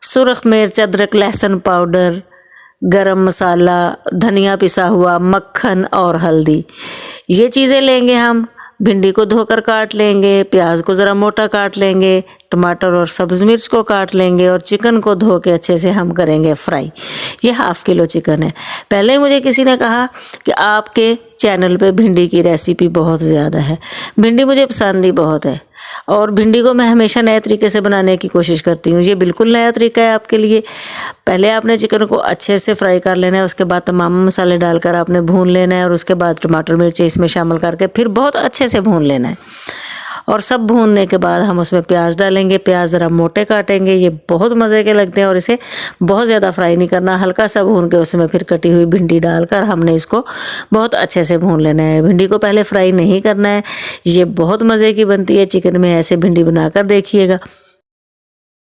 सुरख मिर्च, अदरक, लहसुन पाउडर, गरम मसाला, धनिया पिसा हुआ, मक्खन और हल्दी, ये चीज़ें लेंगे हम। भिंडी को धोकर काट लेंगे, प्याज को ज़रा मोटा काट लेंगे, टमाटर और सब्ज़ मिर्च को काट लेंगे और चिकन को धो के अच्छे से हम करेंगे फ्राई। ये 1/2 किलो चिकन है। पहले मुझे किसी ने कहा कि आपके चैनल पे भिंडी की रेसिपी बहुत ज़्यादा है। भिंडी मुझे पसंद ही बहुत है और भिंडी को मैं हमेशा नए तरीके से बनाने की कोशिश करती हूँ। ये बिल्कुल नया तरीका है आपके लिए। पहले आपने चिकन को अच्छे से फ्राई कर लेना है, उसके बाद तमाम मसाले डालकर आपने भून लेना है और उसके बाद टमाटर मिर्ची इसमें शामिल करके फिर बहुत अच्छे से भून लेना है। और सब भूनने के बाद हम उसमें प्याज डालेंगे। प्याज ज़रा मोटे काटेंगे, ये बहुत मज़े के लगते हैं और इसे बहुत ज़्यादा फ्राई नहीं करना, हल्का सा भून के उसमें फिर कटी हुई भिंडी डालकर हमने इसको बहुत अच्छे से भून लेना है। भिंडी को पहले फ्राई नहीं करना है, ये बहुत मज़े की बनती है। चिकन में ऐसे भिंडी बनाकर देखिएगा।